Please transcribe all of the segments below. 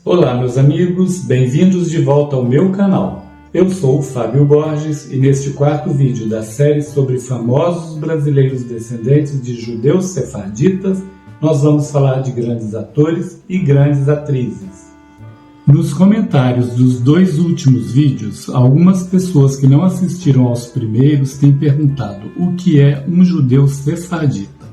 Olá meus amigos, bem-vindos de volta ao meu canal. Eu sou o Fábio Borges e neste quarto vídeo da série sobre famosos brasileiros descendentes de judeus sefarditas, nós vamos falar de grandes atores e grandes atrizes. Nos comentários dos dois últimos vídeos, algumas pessoas que não assistiram aos primeiros têm perguntado o que é um judeu sefardita.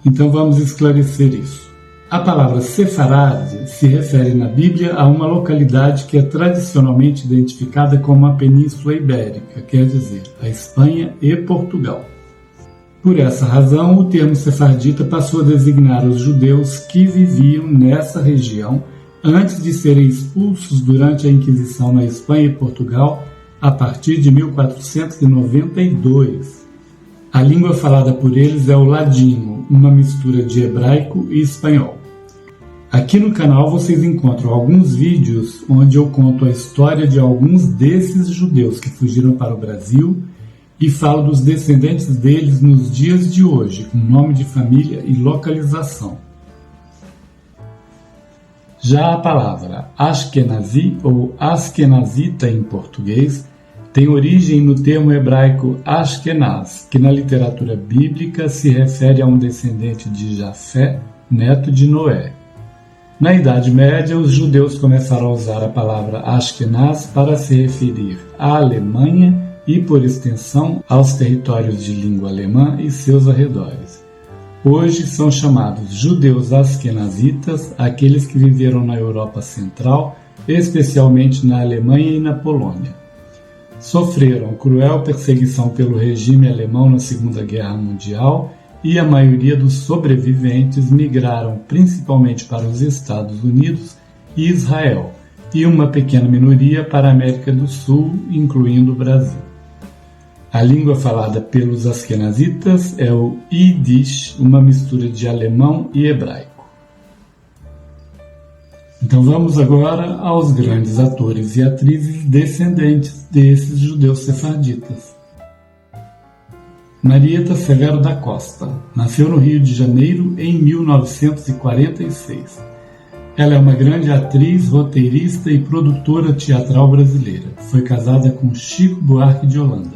Então vamos esclarecer isso. A palavra Sefarad se refere na Bíblia a uma localidade que é tradicionalmente identificada como a Península Ibérica, quer dizer, a Espanha e Portugal. Por essa razão, o termo sefardita passou a designar os judeus que viviam nessa região antes de serem expulsos durante a Inquisição na Espanha e Portugal a partir de 1492. A língua falada por eles é o ladino, uma mistura de hebraico e espanhol. Aqui no canal vocês encontram alguns vídeos onde eu conto a história de alguns desses judeus que fugiram para o Brasil e falo dos descendentes deles nos dias de hoje, com nome de família e localização. Já a palavra Ashkenazi ou Askenazita em português tem origem no termo hebraico Ashkenaz, que na literatura bíblica se refere a um descendente de Jafé, neto de Noé. Na Idade Média, os judeus começaram a usar a palavra Ashkenaz para se referir à Alemanha e, por extensão, aos territórios de língua alemã e seus arredores. Hoje são chamados judeus askenazitas aqueles que viveram na Europa Central, especialmente na Alemanha e na Polônia. Sofreram cruel perseguição pelo regime alemão na Segunda Guerra Mundial e a maioria dos sobreviventes migraram principalmente para os Estados Unidos e Israel, e uma pequena minoria para a América do Sul, incluindo o Brasil. A língua falada pelos askenazitas é o Yiddish, uma mistura de alemão e hebraico. Então vamos agora aos grandes atores e atrizes descendentes desses judeus sefarditas. Marieta Severo da Costa nasceu no Rio de Janeiro em 1946. Ela é uma grande atriz, roteirista e produtora teatral brasileira. Foi casada com Chico Buarque de Holanda.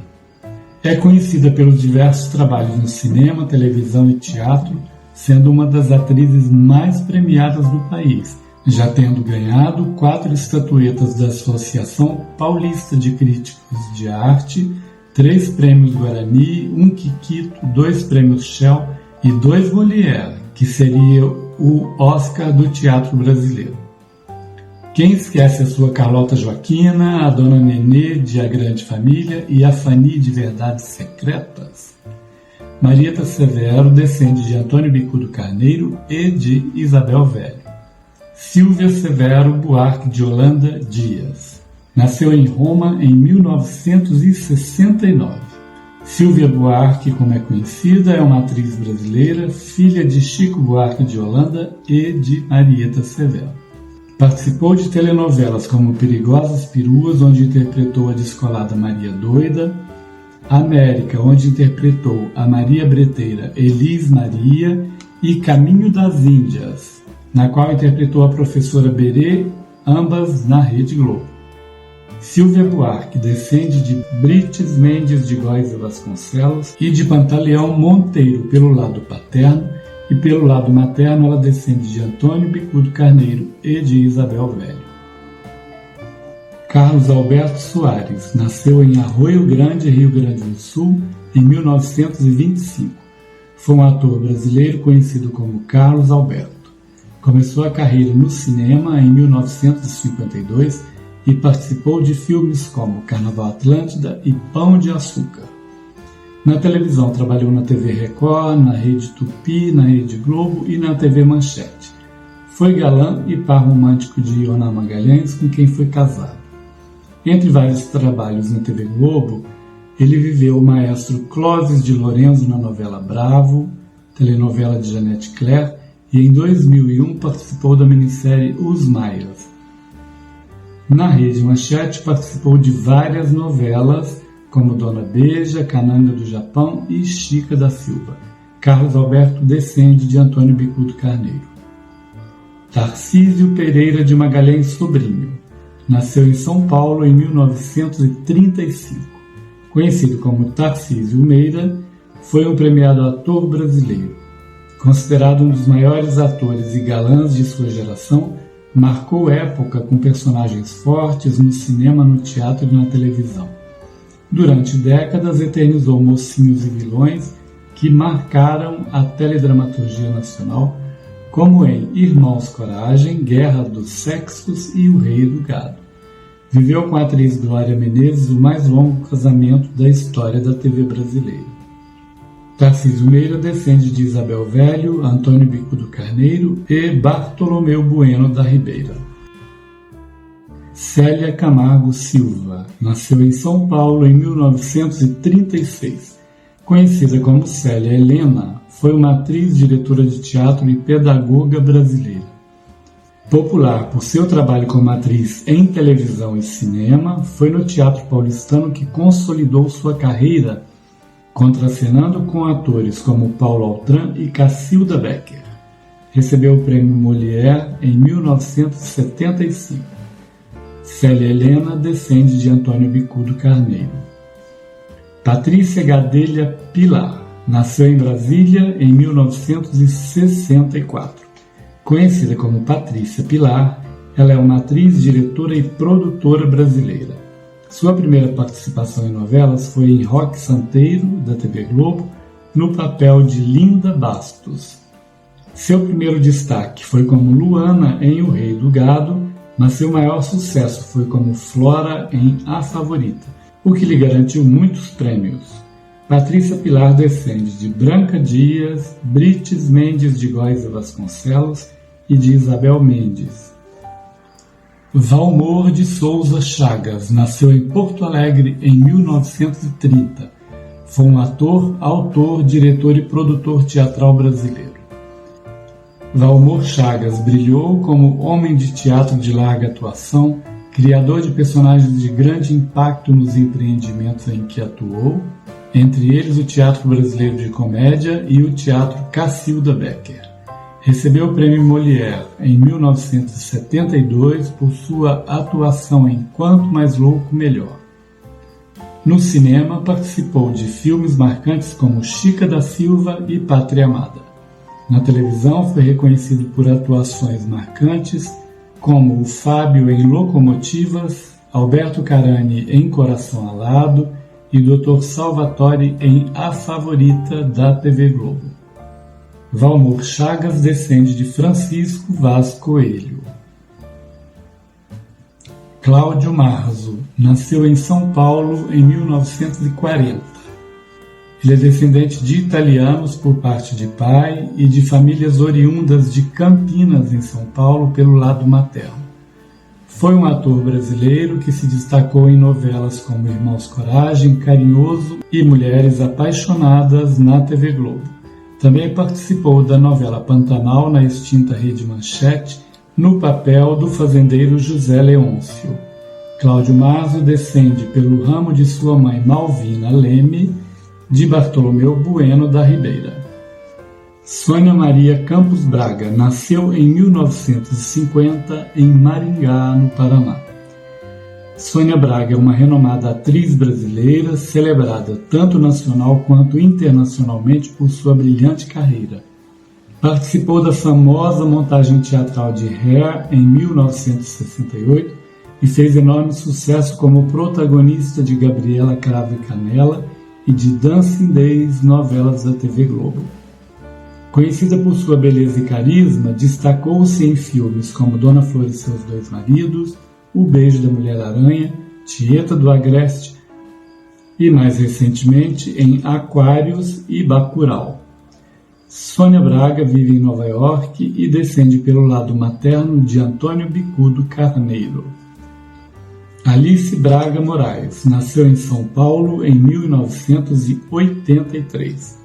É conhecida pelos diversos trabalhos no cinema, televisão e teatro, sendo uma das atrizes mais premiadas do país, já tendo ganhado 4 estatuetas da Associação Paulista de Críticos de Arte, 3 prêmios Guarani, 1 Kikito, 2 prêmios Shell e 2 Molière, que seria o Oscar do teatro brasileiro. Quem esquece a sua Carlota Joaquina, a Dona Nenê de A Grande Família e a Fanny de Verdades Secretas? Marieta Severo descende de Antônio Bicudo Carneiro e de Isabel Velho. Silvia Severo Buarque de Holanda Dias nasceu em Roma em 1969. Silvia Buarque, como é conhecida, é uma atriz brasileira, filha de Chico Buarque de Holanda e de Marieta Severo. Participou de telenovelas como Perigosas Peruas, onde interpretou a descolada Maria Doida, América, onde interpretou a Maria Breteira Elis Maria, e Caminho das Índias, na qual interpretou a professora Berê, ambas na Rede Globo. Silvia Buarque descende de Brites Mendes de Góes e Vasconcelos e de Pantaleão Monteiro pelo lado paterno, e pelo lado materno ela descende de Antônio Bicudo Carneiro e de Isabel Velho. Carlos Alberto Soares nasceu em Arroio Grande, Rio Grande do Sul, em 1925. Foi um ator brasileiro conhecido como Carlos Alberto. Começou a carreira no cinema em 1952 e participou de filmes como Carnaval Atlântida e Pão de Açúcar. Na televisão trabalhou na TV Record, na Rede Tupi, na Rede Globo e na TV Manchete. Foi galã e par romântico de Ioná Magalhães, com quem foi casado. Entre vários trabalhos na TV Globo, ele viveu o maestro Clóvis de Lorenzo na novela Bravo, telenovela de Janete Claire, e em 2001 participou da minissérie Os Maias. Na Rede Manchete participou de várias novelas, como Dona Beija, Cananga do Japão e Chica da Silva. Carlos Alberto descende de Antônio Bicudo Carneiro. Tarcísio Pereira de Magalhães Sobrinho nasceu em São Paulo em 1935. Conhecido como Tarcísio Meira, foi um premiado ator brasileiro. Considerado um dos maiores atores e galãs de sua geração, marcou época com personagens fortes no cinema, no teatro e na televisão. Durante décadas eternizou mocinhos e vilões que marcaram a teledramaturgia nacional, como em Irmãos Coragem, Guerra dos Sexos e O Rei do Gado. Viveu com a atriz Glória Menezes o mais longo casamento da história da TV brasileira. Tarcísio Meira descende de Isabel Velho, Antônio Bicudo Carneiro e Bartolomeu Bueno da Ribeira. Célia Camargo Silva nasceu em São Paulo em 1936. Conhecida como Célia Helena, foi uma atriz, diretora de teatro e pedagoga brasileira. Popular por seu trabalho como atriz em televisão e cinema, foi no teatro paulistano que consolidou sua carreira, contracenando com atores como Paulo Altran e Cacilda Becker. Recebeu o prêmio Molière em 1975. Célia Helena descende de Antônio Bicudo Carneiro. Patrícia Gadelha Pilar nasceu em Brasília em 1964. Conhecida como Patrícia Pilar, ela é uma atriz, diretora e produtora brasileira. Sua primeira participação em novelas foi em Roque Santeiro, da TV Globo, no papel de Linda Bastos. Seu primeiro destaque foi como Luana em O Rei do Gado, mas seu maior sucesso foi como Flora em A Favorita, o que lhe garantiu muitos prêmios. Patrícia Pilar descende de Branca Dias, Brites Mendes de Góes e Vasconcelos e de Isabel Mendes. Valmor de Souza Chagas nasceu em Porto Alegre em 1930. Foi um ator, autor, diretor e produtor teatral brasileiro. Valmor Chagas brilhou como homem de teatro de larga atuação, criador de personagens de grande impacto nos empreendimentos em que atuou, entre eles o Teatro Brasileiro de Comédia e o Teatro Cacilda Becker. Recebeu o prêmio Molière em 1972 por sua atuação em Quanto Mais Louco, Melhor. No cinema, participou de filmes marcantes como Chica da Silva e Pátria Amada. Na televisão, foi reconhecido por atuações marcantes como o Fábio em Locomotivas, Alberto Carani em Coração Alado e Dr. Salvatore em A Favorita, da TV Globo. Valmor Chagas descende de Francisco Vaz Coelho. Cláudio Marzo nasceu em São Paulo em 1940. Ele é descendente de italianos por parte de pai e de famílias oriundas de Campinas, em São Paulo, pelo lado materno. Foi um ator brasileiro que se destacou em novelas como Irmãos Coragem, Carinhoso e Mulheres Apaixonadas na TV Globo. Também participou da novela Pantanal na extinta Rede Manchete, no papel do fazendeiro José Leôncio. Cláudio Marzo descende pelo ramo de sua mãe Malvina Leme, de Bartolomeu Bueno da Ribeira. Sônia Maria Campos Braga nasceu em 1950 em Maringá, no Paraná. Sônia Braga é uma renomada atriz brasileira, celebrada tanto nacional quanto internacionalmente por sua brilhante carreira. Participou da famosa montagem teatral de Hair em 1968 e fez enorme sucesso como protagonista de Gabriela Cravo e Canela e de Dancing Days, novelas da TV Globo. Conhecida por sua beleza e carisma, destacou-se em filmes como Dona Flor e Seus Dois Maridos, O Beijo da Mulher-Aranha, Tieta do Agreste e, mais recentemente, em Aquários e Bacurau. Sônia Braga vive em Nova York e descende pelo lado materno de Antônio Bicudo Carneiro. Alice Braga Moraes nasceu em São Paulo em 1983.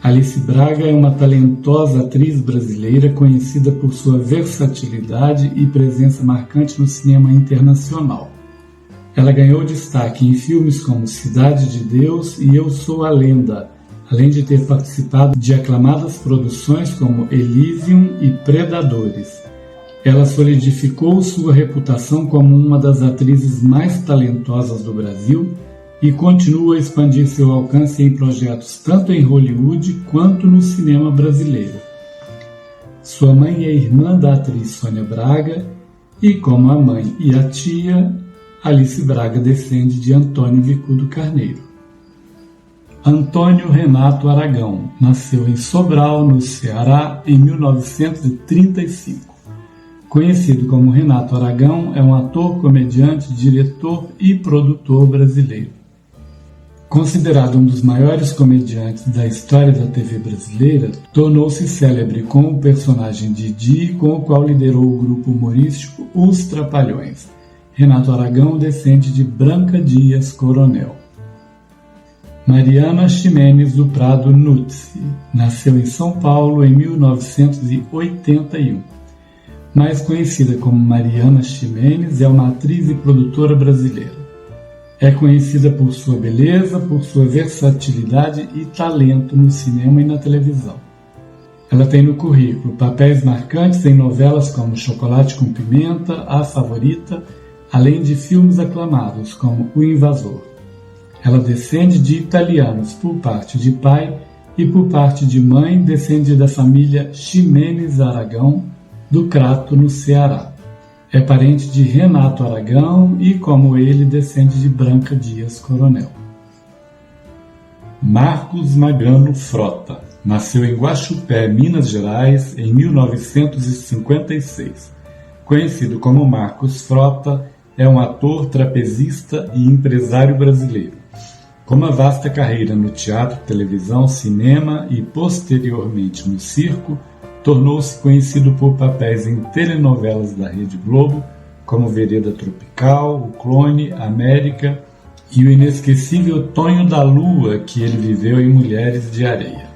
Alice Braga é uma talentosa atriz brasileira conhecida por sua versatilidade e presença marcante no cinema internacional. Ela ganhou destaque em filmes como Cidade de Deus e Eu Sou a Lenda, além de ter participado de aclamadas produções como Elysium e Predadores. Ela solidificou sua reputação como uma das atrizes mais talentosas do Brasil e continua a expandir seu alcance em projetos tanto em Hollywood quanto no cinema brasileiro. Sua mãe é irmã da atriz Sônia Braga e, como a mãe e a tia, Alice Braga descende de Antônio Bicudo Carneiro. Antônio Renato Aragão nasceu em Sobral, no Ceará, em 1935. Conhecido como Renato Aragão, é um ator, comediante, diretor e produtor brasileiro. Considerado um dos maiores comediantes da história da TV brasileira, tornou-se célebre com o personagem Didi, com o qual liderou o grupo humorístico Os Trapalhões. Renato Aragão descende de Branca Dias Coronel. Mariana Ximenes do Prado Nuzzi nasceu em São Paulo em 1981. Mais conhecida como Mariana Ximenes, é uma atriz e produtora brasileira. É conhecida por sua beleza, por sua versatilidade e talento no cinema e na televisão. Ela tem no currículo papéis marcantes em novelas como Chocolate com Pimenta, A Favorita, além de filmes aclamados como O Invasor. Ela descende de italianos por parte de pai e por parte de mãe descende da família Ximenes Aragão, do Crato, no Ceará. É parente de Renato Aragão e, como ele, descende de Branca Dias Coronel. Marcos Magano Frota nasceu em Guaxupé, Minas Gerais, em 1956. Conhecido como Marcos Frota, é um ator, trapezista e empresário brasileiro. Com uma vasta carreira no teatro, televisão, cinema e, posteriormente, no circo, tornou-se conhecido por papéis em telenovelas da Rede Globo, como Vereda Tropical, O Clone, América e o inesquecível Tonho da Lua, que ele viveu em Mulheres de Areia.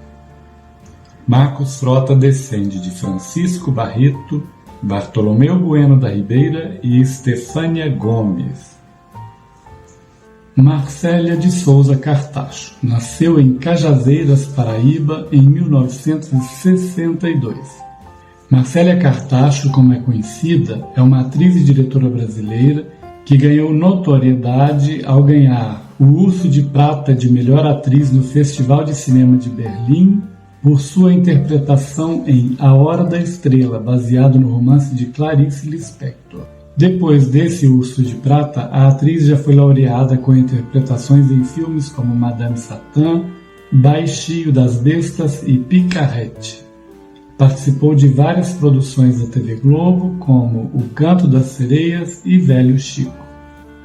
Marcos Frota descende de Francisco Barreto, Bartolomeu Bueno da Ribeira e Estefânia Gomes. Marcélia de Souza Cartacho nasceu em Cajazeiras, Paraíba, em 1962. Marcélia Cartacho, como é conhecida, é uma atriz e diretora brasileira que ganhou notoriedade ao ganhar o Urso de Prata de Melhor Atriz no Festival de Cinema de Berlim por sua interpretação em A Hora da Estrela, baseado no romance de Clarice Lispector. Depois desse Urso de Prata, a atriz já foi laureada com interpretações em filmes como Madame Satã, Baixio das Bestas e Picarrete. Participou de várias produções da TV Globo, como O Canto das Sereias e Velho Chico.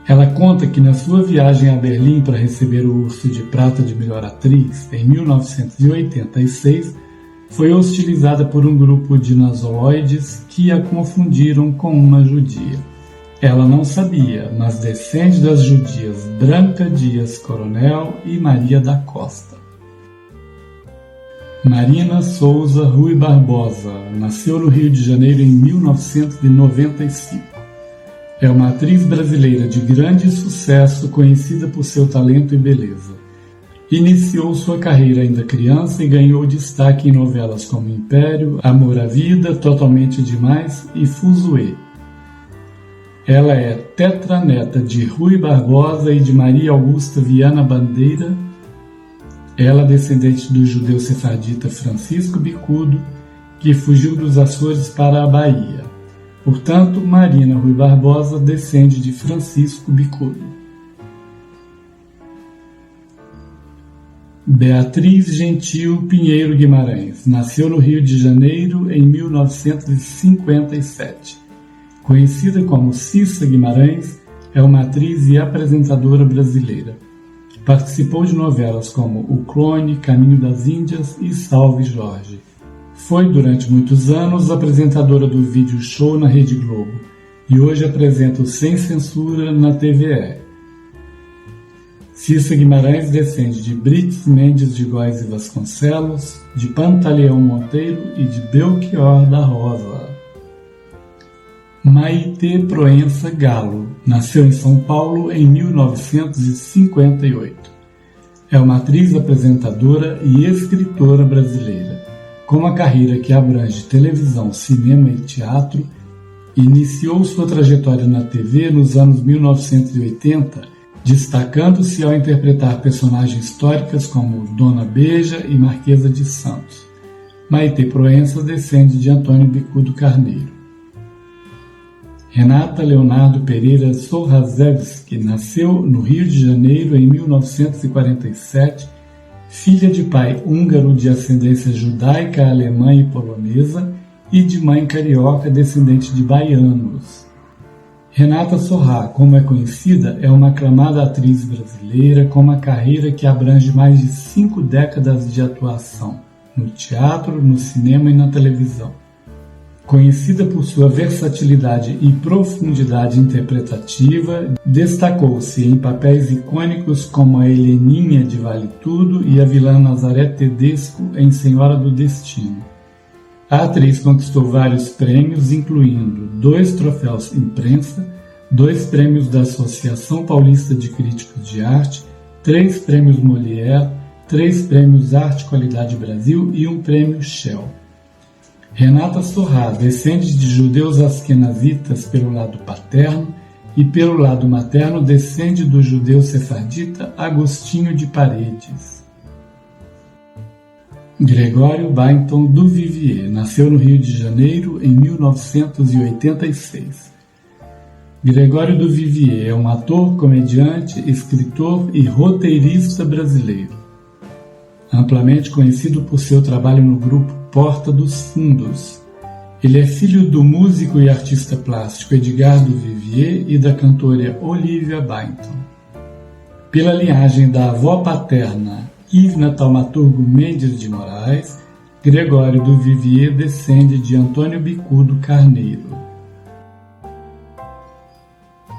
Ela conta que na sua viagem a Berlim para receber o Urso de Prata de Melhor Atriz, em 1986, foi hostilizada por um grupo de nazoloides que a confundiram com uma judia. Ela não sabia, mas descende das judias Branca Dias Coronel e Maria da Costa. Marina Souza Rui Barbosa nasceu no Rio de Janeiro em 1995. É uma atriz brasileira de grande sucesso, conhecida por seu talento e beleza. Iniciou sua carreira ainda criança e ganhou destaque em novelas como Império, Amor à Vida, Totalmente Demais e Fuzue. Ela é tetraneta de Rui Barbosa e de Maria Augusta Viana Bandeira. Ela é descendente do judeu sefardita Francisco Bicudo, que fugiu dos Açores para a Bahia. Portanto, Marina Rui Barbosa descende de Francisco Bicudo. Beatriz Gentil Pinheiro Guimarães nasceu no Rio de Janeiro em 1957. Conhecida como Cissa Guimarães, é uma atriz e apresentadora brasileira. Participou de novelas como O Clone, Caminho das Índias e Salve Jorge. Foi durante muitos anos apresentadora do vídeo show na Rede Globo e hoje apresenta o Sem Censura na TVE. Cissa Guimarães descende de Brits Mendes de Góes e Vasconcelos, de Pantaleão Monteiro e de Belchior da Rosa. Maitê Proença Galo nasceu em São Paulo em 1958. É uma atriz, apresentadora e escritora brasileira, com uma carreira que abrange televisão, cinema e teatro. Iniciou sua trajetória na TV nos anos 1980, destacando-se ao interpretar personagens históricas como Dona Beija e Marquesa de Santos. Maitê Proença descende de Antônio Bicudo Carneiro. Renata Leonardo Pereira Sorrazewski nasceu no Rio de Janeiro em 1947, filha de pai húngaro de ascendência judaica, alemã e polonesa e de mãe carioca descendente de baianos. Renata Sorrá, como é conhecida, é uma aclamada atriz brasileira com uma carreira que abrange mais de 5 décadas de atuação no teatro, no cinema e na televisão. Conhecida por sua versatilidade e profundidade interpretativa, destacou-se em papéis icônicos como a Heleninha de Vale Tudo e a vilã Nazaré Tedesco em Senhora do Destino. A atriz conquistou vários prêmios, incluindo 2 troféus imprensa, 2 prêmios da Associação Paulista de Críticos de Arte, 3 prêmios Molière, 3 prêmios Arte Qualidade Brasil e 1 prêmio Shell. Renata Sorrá descende de judeus askenazitas pelo lado paterno e pelo lado materno descende do judeu sefardita Agostinho de Paredes. Gregório Bainton du Vivier nasceu no Rio de Janeiro em 1986. Gregório du Vivier é um ator, comediante, escritor e roteirista brasileiro. Amplamente conhecido por seu trabalho no grupo Porta dos Fundos. Ele é filho do músico e artista plástico Edgar du Vivier e da cantora Olivia Bainton. Pela linhagem da avó paterna Ivna Taumaturgo Mendes de Moraes, Gregório du Vivier descende de Antônio Bicudo Carneiro.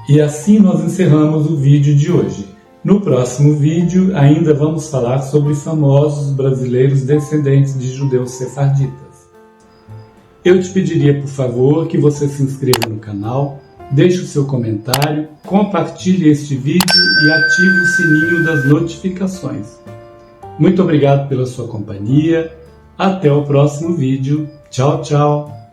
E assim nós encerramos o vídeo de hoje. No próximo vídeo ainda vamos falar sobre famosos brasileiros descendentes de judeus sefarditas. Eu te pediria, por favor, que você se inscreva no canal, deixe o seu comentário, compartilhe este vídeo e ative o sininho das notificações. Muito obrigado pela sua companhia. Até o próximo vídeo. Tchau, tchau!